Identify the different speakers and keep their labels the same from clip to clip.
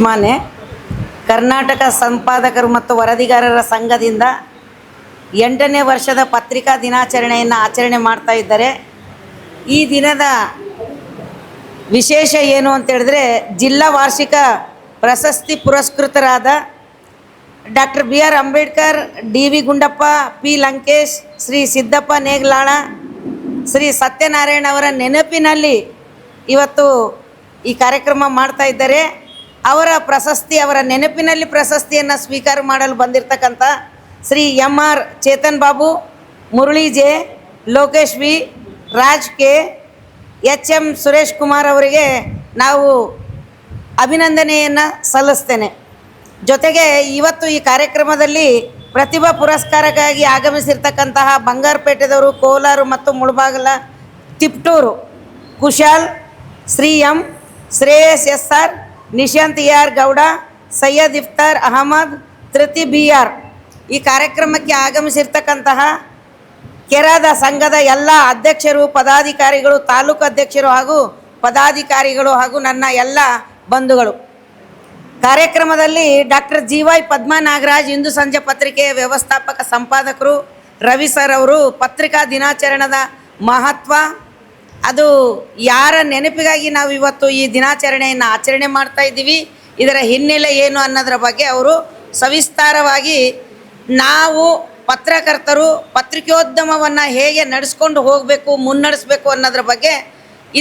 Speaker 1: ಮಾನ್ಯ ಕರ್ನಾಟಕ ಸಂಪಾದಕರು ಮತ್ತು ವರದಿಗಾರರ ಸಂಘದಿಂದ 8ನೇ ವರ್ಷದ ಪತ್ರಿಕಾ ದಿನಾಚರಣೆಯನ್ನು ಆಚರಣೆ ಮಾಡ್ತಾ ಇದ್ದಾರೆ. ಈ ದಿನದ ವಿಶೇಷ ಏನು ಅಂತ ಹೇಳಿದ್ರೆ, ಜಿಲ್ಲಾ ವಾರ್ಷಿಕ ಪ್ರಶಸ್ತಿ ಪುರಸ್ಕೃತರಾದ doctor BR Ambedkar, DV Gundappa, P Lankesh, Shri Siddappa Neglala, Shri Satyanarayana ಅವರ ನೆನಪಿನಲ್ಲಿ ಇವತ್ತು ಈ ಕಾರ್ಯಕ್ರಮ ಮಾಡ್ತಾ ಇದ್ದಾರೆ. ಅವರ ಪ್ರಶಸ್ತಿ, ಅವರ ನೆನಪಿನಲ್ಲಿ ಪ್ರಶಸ್ತಿಯನ್ನು ಸ್ವೀಕಾರ ಮಾಡಲು ಬಂದಿರತಕ್ಕಂಥ Shri MR Chetan Babu, Murali J, Lokesh V, Raj K, HM Suresh Kumar ಅವರಿಗೆ ನಾವು ಅಭಿನಂದನೆಯನ್ನು ಸಲ್ಲಿಸ್ತೇನೆ. ಜೊತೆಗೆ ಇವತ್ತು ಈ ಕಾರ್ಯಕ್ರಮದಲ್ಲಿ ಪ್ರತಿಭಾ ಪುರಸ್ಕಾರಕ್ಕಾಗಿ ಆಗಮಿಸಿರ್ತಕ್ಕಂತಹ ಬಂಗಾರಪೇಟೆದವರು, ಕೋಲಾರ ಮತ್ತು ಮುಳಬಾಗಲ, Tiptur Kushal, Shri M, Shreyas SR, Nishant AR Gowda, Syed ಇಫ್ತಾರ್ ಅಹಮದ್, ತೃತಿ BR ಈ ಕಾರ್ಯಕ್ರಮಕ್ಕೆ ಆಗಮಿಸಿರ್ತಕ್ಕಂತಹ ಕೆರಾದ ಸಂಘದ ಎಲ್ಲ ಅಧ್ಯಕ್ಷರು, ಪದಾಧಿಕಾರಿಗಳು, ತಾಲೂಕು ಅಧ್ಯಕ್ಷರು ಹಾಗೂ ಪದಾಧಿಕಾರಿಗಳು ಹಾಗೂ ನನ್ನ ಎಲ್ಲ ಬಂಧುಗಳು. ಕಾರ್ಯಕ್ರಮದಲ್ಲಿ ಡಾಕ್ಟರ್ GY ಪದ್ಮಾ ನಾಗರಾಜ್, ಇಂದು ಸಂಜೆ ಪತ್ರಿಕೆಯ ವ್ಯವಸ್ಥಾಪಕ ಸಂಪಾದಕರು, ರವಿ ಸರ್ ಅವರು ಪತ್ರಿಕಾ ದಿನಾಚರಣೆದ ಮಹತ್ವ, ಅದು ಯಾರ ನೆನಪಿಗಾಗಿ ನಾವು ಇವತ್ತು ಈ ದಿನಾಚರಣೆಯನ್ನು ಆಚರಣೆ ಮಾಡ್ತಾ ಇದ್ದೀವಿ, ಇದರ ಹಿನ್ನೆಲೆ ಏನು ಅನ್ನೋದರ ಬಗ್ಗೆ ಅವರು ಸವಿಸ್ತಾರವಾಗಿ, ನಾವು ಪತ್ರಕರ್ತರು ಪತ್ರಿಕೋದ್ಯಮವನ್ನು ಹೇಗೆ ನಡೆಸ್ಕೊಂಡು ಹೋಗಬೇಕು, ಮುನ್ನಡೆಸಬೇಕು ಅನ್ನೋದ್ರ ಬಗ್ಗೆ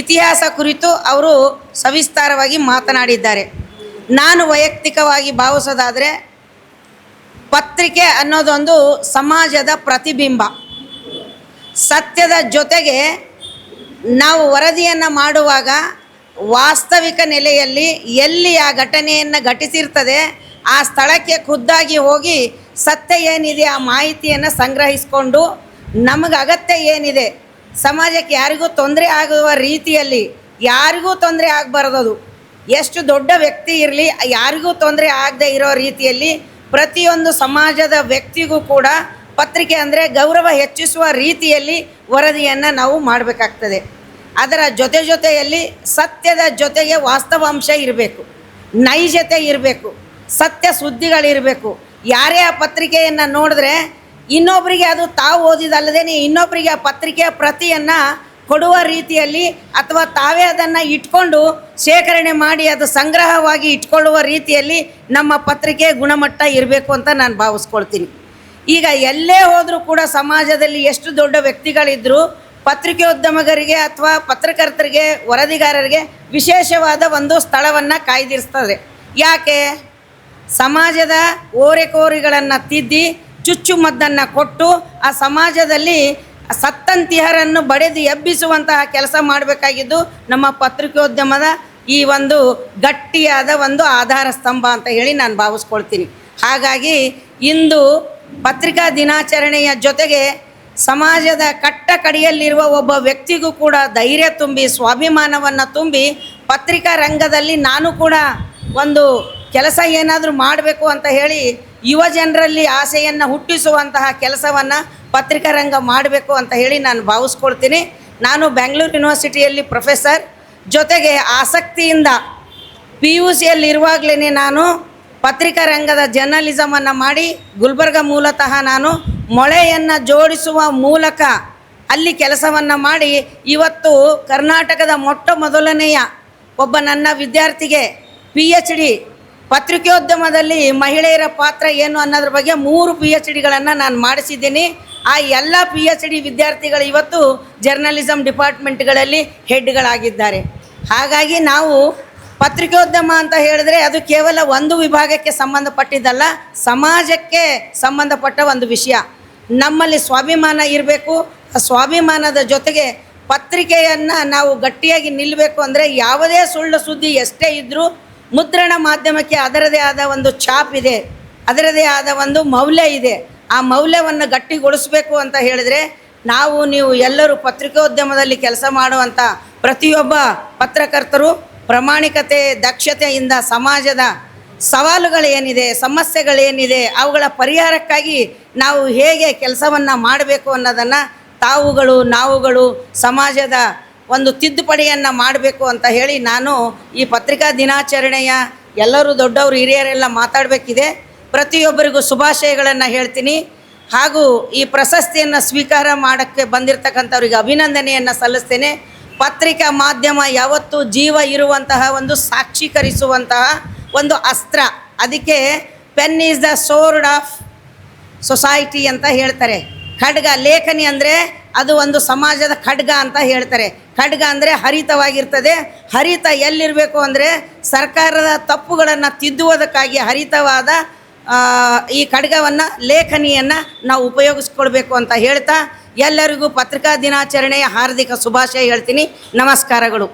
Speaker 1: ಇತಿಹಾಸ ಕುರಿತು ಅವರು ಸವಿಸ್ತಾರವಾಗಿ ಮಾತನಾಡಿದ್ದಾರೆ. ನಾನು ವೈಯಕ್ತಿಕವಾಗಿ ಭಾವಿಸೋದಾದರೆ, ಪತ್ರಿಕೆ ಅನ್ನೋದೊಂದು ಸಮಾಜದ ಪ್ರತಿಬಿಂಬ. ಸತ್ಯದ ಜೊತೆಗೆ ನಾವು ವರದಿಯನ್ನು ಮಾಡುವಾಗ ವಾಸ್ತವಿಕ ನೆಲೆಯಲ್ಲಿ ಎಲ್ಲಿ ಆ ಘಟನೆಯನ್ನು ಘಟಿಸಿರ್ತದೆ ಆ ಸ್ಥಳಕ್ಕೆ ಖುದ್ದಾಗಿ ಹೋಗಿ ಸತ್ಯ ಏನಿದೆ ಆ ಮಾಹಿತಿಯನ್ನು ಸಂಗ್ರಹಿಸಿಕೊಂಡು, ನಮಗೆ ಅಗತ್ಯ ಏನಿದೆ, ಸಮಾಜಕ್ಕೆ ಯಾರಿಗೂ ತೊಂದರೆ ಆಗುವ ರೀತಿಯಲ್ಲಿ, ಯಾರಿಗೂ ತೊಂದರೆ ಆಗಬಾರ್ದು, ಎಷ್ಟು ದೊಡ್ಡ ವ್ಯಕ್ತಿ ಇರಲಿ ಯಾರಿಗೂ ತೊಂದರೆ ಆಗದೆ ಇರೋ ರೀತಿಯಲ್ಲಿ ಪ್ರತಿಯೊಂದು ಸಮಾಜದ ವ್ಯಕ್ತಿಗೂ ಕೂಡ ಪತ್ರಿಕೆ ಅಂದರೆ ಗೌರವ ಹೆಚ್ಚಿಸುವ ರೀತಿಯಲ್ಲಿ ವರದಿಯನ್ನು ನಾವು ಮಾಡಬೇಕಾಗ್ತದೆ. ಅದರ ಜೊತೆಯಲ್ಲಿ ಸತ್ಯದ ಜೊತೆಗೆ ವಾಸ್ತವಾಂಶ ಇರಬೇಕು, ನೈಜತೆ ಇರಬೇಕು, ಸತ್ಯ ಸುದ್ದಿಗಳಿರಬೇಕು. ಯಾರೇ ಆ ಪತ್ರಿಕೆಯನ್ನು ನೋಡಿದ್ರೆ ಇನ್ನೊಬ್ಬರಿಗೆ ಅದು ತಾವು ಓದಿದಲ್ಲದೇ ಇನ್ನೊಬ್ಬರಿಗೆ ಆ ಪತ್ರಿಕೆಯ ಪ್ರತಿಯನ್ನು ಕೊಡುವ ರೀತಿಯಲ್ಲಿ, ಅಥವಾ ತಾವೇ ಅದನ್ನು ಇಟ್ಕೊಂಡು ಶೇಖರಣೆ ಮಾಡಿ ಅದು ಸಂಗ್ರಹವಾಗಿ ಇಟ್ಕೊಳ್ಳುವ ರೀತಿಯಲ್ಲಿ ನಮ್ಮ ಪತ್ರಿಕೆ ಗುಣಮಟ್ಟ ಇರಬೇಕು ಅಂತ ನಾನು ಭಾವಿಸ್ಕೊಳ್ತೀನಿ. ಈಗ ಎಲ್ಲೇ ಹೋದರೂ ಕೂಡ ಸಮಾಜದಲ್ಲಿ ಎಷ್ಟು ದೊಡ್ಡ ವ್ಯಕ್ತಿಗಳಿದ್ದರೂ ಪತ್ರಿಕೋದ್ಯಮಗರಿಗೆ ಅಥವಾ ಪತ್ರಕರ್ತರಿಗೆ, ವರದಿಗಾರರಿಗೆ ವಿಶೇಷವಾದ ಒಂದು ಸ್ಥಳವನ್ನು ಕಾಯ್ದಿರಿಸ್ತದೆ. ಯಾಕೆ? ಸಮಾಜದ ಓರೆಕೋರಿಗಳನ್ನು ತಿದ್ದಿ ಚುಚ್ಚುಮದ್ದನ್ನು ಕೊಟ್ಟು ಆ ಸಮಾಜದಲ್ಲಿ ಸತ್ತಂತಿಹರನ್ನು ಬಡಿದು ಎಬ್ಬಿಸುವಂತಹ ಕೆಲಸ ಮಾಡಬೇಕಾಗಿದ್ದು ನಮ್ಮ ಪತ್ರಿಕೋದ್ಯಮದ ಈ ಒಂದು ಗಟ್ಟಿಯಾದ ಒಂದು ಆಧಾರ ಸ್ತಂಭ ಅಂತ ಹೇಳಿ ನಾನು ಭಾವಿಸ್ಕೊಳ್ತೀನಿ. ಹಾಗಾಗಿ ಇಂದು ಪತ್ರಿಕಾ ದಿನಾಚರಣೆಯ ಜೊತೆಗೆ ಸಮಾಜದ ಕಟ್ಟ ಕಡೆಯಲ್ಲಿರುವ ಒಬ್ಬ ವ್ಯಕ್ತಿಗೂ ಕೂಡ ಧೈರ್ಯ ತುಂಬಿ, ಸ್ವಾಭಿಮಾನವನ್ನು ತುಂಬಿ, ಪತ್ರಿಕಾ ರಂಗದಲ್ಲಿ ನಾನು ಕೂಡ ಒಂದು ಕೆಲಸ ಏನಾದರೂ ಮಾಡಬೇಕು ಅಂತ ಹೇಳಿ ಯುವ ಜನರಲ್ಲಿ ಆಸೆಯನ್ನು ಹುಟ್ಟಿಸುವಂತಹ ಕೆಲಸವನ್ನು ಪತ್ರಿಕಾ ರಂಗ ಮಾಡಬೇಕು ಅಂತ ಹೇಳಿ ನಾನು ಭಾವಿಸ್ಕೊಳ್ತೀನಿ. ನಾನು ಬೆಂಗಳೂರು ಯೂನಿವರ್ಸಿಟಿಯಲ್ಲಿ ಪ್ರೊಫೆಸರ್, ಜೊತೆಗೆ ಆಸಕ್ತಿಯಿಂದ PUCಯಲ್ಲಿರುವಾಗಲೇ ನಾನು ಪತ್ರಿಕಾ ರಂಗದ ಜರ್ನಲಿಸಮನ್ನು ಮಾಡಿ, ಗುಲ್ಬರ್ಗ ಮೂಲತಃ ನಾನು ಮೊಳೆಯನ್ನು ಜೋಡಿಸುವ ಮೂಲಕ ಅಲ್ಲಿ ಕೆಲಸವನ್ನು ಮಾಡಿ, ಇವತ್ತು ಕರ್ನಾಟಕದ ಮೊಟ್ಟ ಮೊದಲನೆಯ ಒಬ್ಬ ನನ್ನ ವಿದ್ಯಾರ್ಥಿಗೆ PhD ಪತ್ರಿಕೋದ್ಯಮದಲ್ಲಿ ಮಹಿಳೆಯರ ಪಾತ್ರ ಏನು ಅನ್ನೋದ್ರ ಬಗ್ಗೆ 3 PhDಗಳನ್ನು ನಾನು ಮಾಡಿಸಿದ್ದೀನಿ. ಆ ಎಲ್ಲ PhD ವಿದ್ಯಾರ್ಥಿಗಳು ಇವತ್ತು ಜರ್ನಲಿಸಮ್ ಡಿಪಾರ್ಟ್ಮೆಂಟ್ಗಳಲ್ಲಿ ಹೆಡ್ಗಳಾಗಿದ್ದಾರೆ. ಹಾಗಾಗಿ ನಾವು ಪತ್ರಿಕೋದ್ಯಮ ಅಂತ ಹೇಳಿದ್ರೆ ಅದು ಕೇವಲ ಒಂದು ವಿಭಾಗಕ್ಕೆ ಸಂಬಂಧಪಟ್ಟಿದ್ದಲ್ಲ, ಸಮಾಜಕ್ಕೆ ಸಂಬಂಧಪಟ್ಟ ಒಂದು ವಿಷಯ. ನಮ್ಮಲ್ಲಿ ಸ್ವಾಭಿಮಾನ ಇರಬೇಕು. ಆ ಸ್ವಾಭಿಮಾನದ ಜೊತೆಗೆ ಪತ್ರಿಕೆಯನ್ನು ನಾವು ಗಟ್ಟಿಯಾಗಿ ನಿಲ್ಲಬೇಕು ಅಂದರೆ ಯಾವುದೇ ಸುಳ್ಳು ಸುದ್ದಿ ಎಷ್ಟೇ ಇದ್ದರೂ ಮುದ್ರಣ ಮಾಧ್ಯಮಕ್ಕೆ ಅದರದೇ ಆದ ಒಂದು ಛಾಪ್ ಇದೆ, ಅದರದೇ ಆದ ಒಂದು ಮೌಲ್ಯ ಇದೆ. ಆ ಮೌಲ್ಯವನ್ನು ಗಟ್ಟಿಗೊಳಿಸಬೇಕು ಅಂತ ಹೇಳಿದರೆ ನೀವು ಎಲ್ಲರೂ ಪತ್ರಿಕೋದ್ಯಮದಲ್ಲಿ ಕೆಲಸ ಮಾಡುವಂಥ ಪ್ರತಿಯೊಬ್ಬ ಪತ್ರಕರ್ತರು ಪ್ರಾಮಾಣಿಕತೆ, ದಕ್ಷತೆಯಿಂದ ಸಮಾಜದ ಸವಾಲುಗಳೇನಿದೆ, ಸಮಸ್ಯೆಗಳೇನಿದೆ, ಅವುಗಳ ಪರಿಹಾರಕ್ಕಾಗಿ ನಾವು ಹೇಗೆ ಕೆಲಸವನ್ನು ಮಾಡಬೇಕು ಅನ್ನೋದನ್ನು ನಾವುಗಳು ಸಮಾಜದ ಒಂದು ತಿದ್ದುಪಡಿಯನ್ನು ಮಾಡಬೇಕು ಅಂತ ಹೇಳಿ ನಾನು ಈ ಪತ್ರಿಕಾ ದಿನಾಚರಣೆಯ ಎಲ್ಲರೂ ದೊಡ್ಡವರು ಹಿರಿಯರೆಲ್ಲ ಮಾತಾಡಬೇಕಿದೆ. ಪ್ರತಿಯೊಬ್ಬರಿಗೂ ಶುಭಾಶಯಗಳನ್ನು ಹೇಳ್ತೀನಿ. ಹಾಗೂ ಈ ಪ್ರಶಸ್ತಿಯನ್ನು ಸ್ವೀಕಾರ ಮಾಡೋಕ್ಕೆ ಬಂದಿರತಕ್ಕಂಥವ್ರಿಗೆ ಅಭಿನಂದನೆಯನ್ನು ಸಲ್ಲಿಸ್ತೇನೆ. ಪತ್ರಿಕಾ ಮಾಧ್ಯಮ ಯಾವತ್ತೂ ಜೀವ ಇರುವಂತಹ ಒಂದು ಸಾಕ್ಷೀಕರಿಸುವಂತಹ ಒಂದು ಅಸ್ತ್ರ. ಅದಕ್ಕೆ pen is the sword of society ಅಂತ ಹೇಳ್ತಾರೆ. ಖಡ್ಗ, ಲೇಖನಿ ಅಂದರೆ ಅದು ಒಂದು ಸಮಾಜದ ಖಡ್ಗ ಅಂತ ಹೇಳ್ತಾರೆ. ಖಡ್ಗ ಅಂದರೆ ಹರಿತವಾಗಿರ್ತದೆ. ಹರಿತ ಎಲ್ಲಿರಬೇಕು ಅಂದರೆ ಸರ್ಕಾರದ ತಪ್ಪುಗಳನ್ನು ತಿದ್ದುವುದಕ್ಕಾಗಿ ಹರಿತವಾದ ಈ ಖಡ್ಗವನ್ನು, ಲೇಖನಿಯನ್ನು ನಾವು ಉಪಯೋಗಿಸ್ಕೊಳ್ಬೇಕು ಅಂತ ಹೇಳ್ತಾ ಎಲ್ಲರಿಗೂ ಪತ್ರಿಕಾ ದಿನಾಚರಣೆಯ ಹಾರ್ದಿಕ ಶುಭಾಶಯ ಹೇಳ್ತೀನಿ. ನಮಸ್ಕಾರಗಳು.